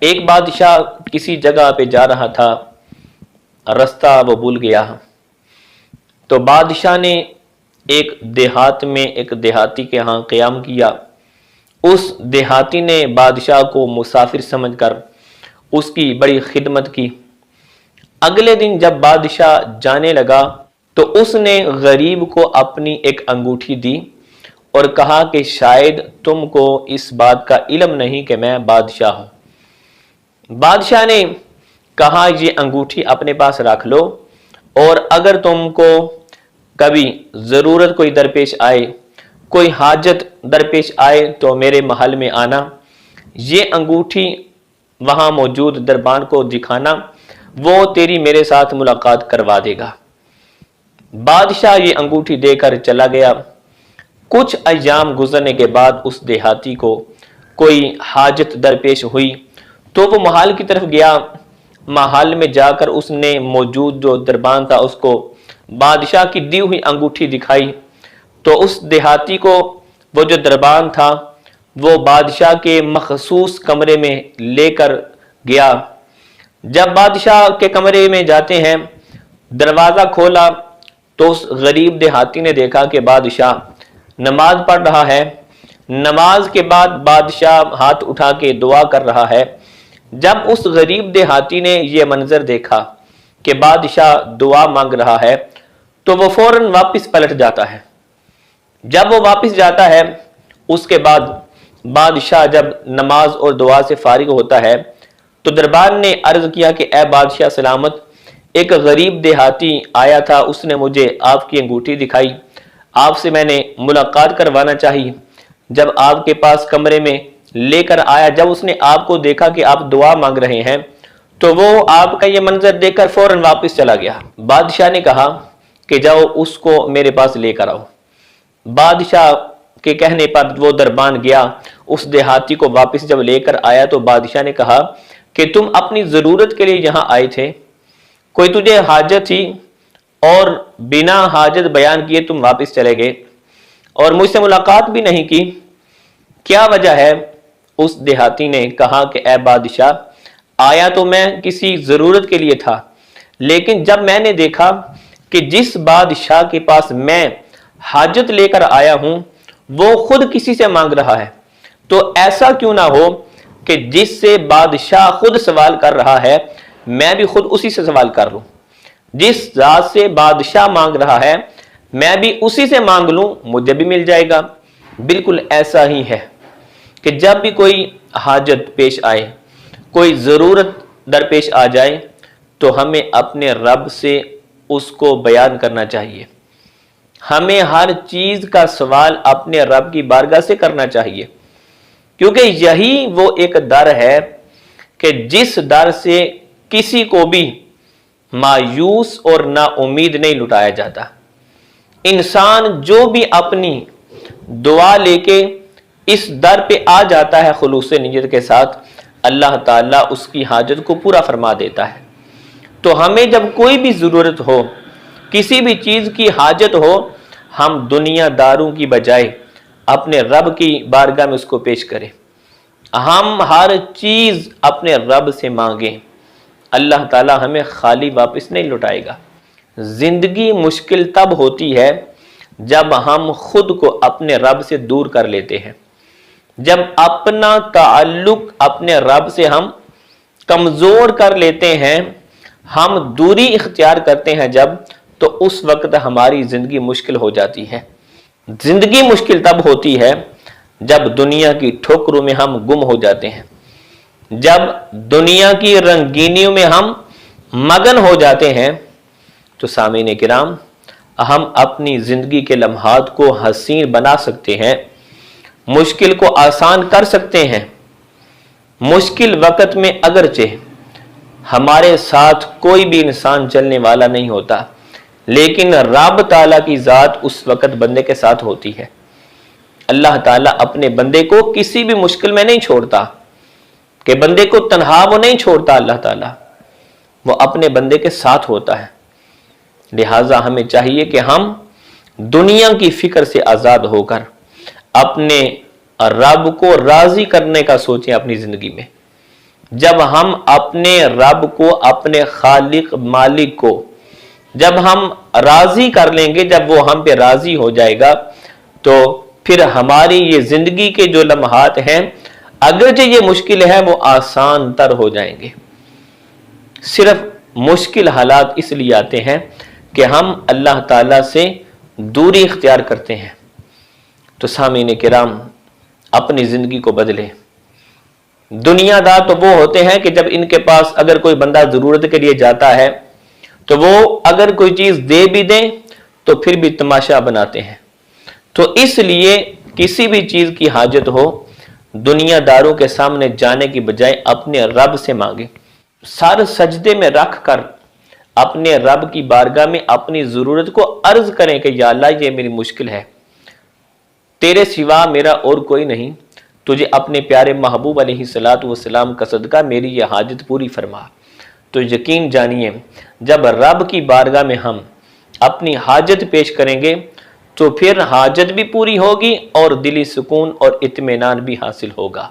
ایک بادشاہ کسی جگہ پہ جا رہا تھا، رستہ وہ بھول گیا، تو بادشاہ نے ایک دیہات میں ایک دیہاتی کے ہاں قیام کیا۔ اس دیہاتی نے بادشاہ کو مسافر سمجھ کر اس کی بڑی خدمت کی۔ اگلے دن جب بادشاہ جانے لگا تو اس نے غریب کو اپنی ایک انگوٹھی دی اور کہا کہ شاید تم کو اس بات کا علم نہیں کہ میں بادشاہ ہوں۔ بادشاہ نے کہا یہ انگوٹھی اپنے پاس رکھ لو، اور اگر تم کو کبھی ضرورت کوئی درپیش آئے، کوئی حاجت درپیش آئے تو میرے محل میں آنا، یہ انگوٹھی وہاں موجود دربان کو دکھانا، وہ تیری میرے ساتھ ملاقات کروا دے گا۔ بادشاہ یہ انگوٹھی دے کر چلا گیا۔ کچھ ایام گزرنے کے بعد اس دیہاتی کو کوئی حاجت درپیش ہوئی تو وہ محل کی طرف گیا۔ محل میں جا کر اس نے موجود جو دربان تھا اس کو بادشاہ کی دی ہوئی انگوٹھی دکھائی، تو اس دیہاتی کو وہ جو دربان تھا وہ بادشاہ کے مخصوص کمرے میں لے کر گیا۔ جب بادشاہ کے کمرے میں جاتے ہیں، دروازہ کھولا تو اس غریب دیہاتی نے دیکھا کہ بادشاہ نماز پڑھ رہا ہے۔ نماز کے بعد بادشاہ ہاتھ اٹھا کے دعا کر رہا ہے۔ جب اس غریب دیہاتی نے یہ منظر دیکھا کہ بادشاہ دعا مانگ رہا ہے تو وہ فوراً واپس پلٹ جاتا ہے۔ جب وہ واپس جاتا ہے، اس کے بعد بادشاہ جب نماز اور دعا سے فارغ ہوتا ہے تو دربار نے عرض کیا کہ اے بادشاہ سلامت، ایک غریب دیہاتی آیا تھا، اس نے مجھے آپ کی انگوٹھی دکھائی، آپ سے میں نے ملاقات کروانا چاہی۔ جب آپ کے پاس کمرے میں لے کر آیا، جب اس نے آپ کو دیکھا کہ آپ دعا مانگ رہے ہیں تو وہ آپ کا یہ منظر دیکھ کر فوراً واپس چلا گیا۔ بادشاہ نے کہا کہ جاؤ اس کو میرے پاس لے کر آؤ۔ بادشاہ کے کہنے پر وہ دربان گیا، اس دیہاتی کو واپس جب لے کر آیا تو بادشاہ نے کہا کہ تم اپنی ضرورت کے لیے یہاں آئے تھے، کوئی تجھے حاجت تھی اور بنا حاجت بیان کیے تم واپس چلے گئے اور مجھ سے ملاقات بھی نہیں کی، کیا وجہ ہے؟ اس دیہاتی نے کہا کہ اے بادشاہ، آیا تو میں کسی ضرورت کے لیے تھا، لیکن جب میں نے دیکھا کہ جس بادشاہ کے پاس میں حاجت لے کر آیا ہوں وہ خود کسی سے مانگ رہا ہے، تو ایسا کیوں نہ ہو کہ جس سے بادشاہ خود سوال کر رہا ہے میں بھی خود اسی سے سوال کر لوں، جس ذات سے بادشاہ مانگ رہا ہے میں بھی اسی سے مانگ لوں، مجھے بھی مل جائے گا۔ بالکل ایسا ہی ہے کہ جب بھی کوئی حاجت پیش آئے، کوئی ضرورت درپیش آ جائے تو ہمیں اپنے رب سے اس کو بیان کرنا چاہیے۔ ہمیں ہر چیز کا سوال اپنے رب کی بارگاہ سے کرنا چاہیے، کیونکہ یہی وہ ایک در ہے کہ جس در سے کسی کو بھی مایوس اور نا امید نہیں لٹایا جاتا۔ انسان جو بھی اپنی دعا لے کے اس در پہ آ جاتا ہے خلوص نیت کے ساتھ، اللہ تعالیٰ اس کی حاجت کو پورا فرما دیتا ہے۔ تو ہمیں جب کوئی بھی ضرورت ہو، کسی بھی چیز کی حاجت ہو، ہم دنیا داروں کی بجائے اپنے رب کی بارگاہ میں اس کو پیش کریں۔ ہم ہر چیز اپنے رب سے مانگیں، اللہ تعالیٰ ہمیں خالی واپس نہیں لٹائے گا۔ زندگی مشکل تب ہوتی ہے جب ہم خود کو اپنے رب سے دور کر لیتے ہیں، جب اپنا تعلق اپنے رب سے ہم کمزور کر لیتے ہیں، ہم دوری اختیار کرتے ہیں جب، تو اس وقت ہماری زندگی مشکل ہو جاتی ہے۔ زندگی مشکل تب ہوتی ہے جب دنیا کی ٹھوکروں میں ہم گم ہو جاتے ہیں، جب دنیا کی رنگینیوں میں ہم مگن ہو جاتے ہیں۔ تو سامعین کرام، ہم اپنی زندگی کے لمحات کو حسین بنا سکتے ہیں، مشکل کو آسان کر سکتے ہیں۔ مشکل وقت میں اگرچہ ہمارے ساتھ کوئی بھی انسان چلنے والا نہیں ہوتا، لیکن رب تعالیٰ کی ذات اس وقت بندے کے ساتھ ہوتی ہے۔ اللہ تعالیٰ اپنے بندے کو کسی بھی مشکل میں نہیں چھوڑتا، کہ بندے کو تنہا وہ نہیں چھوڑتا، اللہ تعالیٰ وہ اپنے بندے کے ساتھ ہوتا ہے۔ لہٰذا ہمیں چاہیے کہ ہم دنیا کی فکر سے آزاد ہو کر اپنے رب کو راضی کرنے کا سوچیں اپنی زندگی میں۔ جب ہم اپنے رب کو، اپنے خالق مالک کو جب ہم راضی کر لیں گے، جب وہ ہم پہ راضی ہو جائے گا، تو پھر ہماری یہ زندگی کے جو لمحات ہیں اگرچہ یہ مشکل ہے وہ آسان تر ہو جائیں گے۔ صرف مشکل حالات اس لیے آتے ہیں کہ ہم اللہ تعالیٰ سے دوری اختیار کرتے ہیں۔ تو سامعین کرام، اپنی زندگی کو بدلیں۔ دنیا دار تو وہ ہوتے ہیں کہ جب ان کے پاس اگر کوئی بندہ ضرورت کے لیے جاتا ہے تو وہ اگر کوئی چیز دے بھی دیں تو پھر بھی تماشا بناتے ہیں۔ تو اس لیے کسی بھی چیز کی حاجت ہو، دنیا داروں کے سامنے جانے کی بجائے اپنے رب سے مانگیں۔ سر سجدے میں رکھ کر اپنے رب کی بارگاہ میں اپنی ضرورت کو عرض کریں کہ یا اللہ، یہ میری مشکل ہے، تیرے سوا میرا اور کوئی نہیں، تجھے اپنے پیارے محبوب علیہ الصلوۃ والسلام کا صدقہ میری یہ حاجت پوری فرما۔ تو یقین جانیے جب رب کی بارگاہ میں ہم اپنی حاجت پیش کریں گے تو پھر حاجت بھی پوری ہوگی اور دلی سکون اور اطمینان بھی حاصل ہوگا۔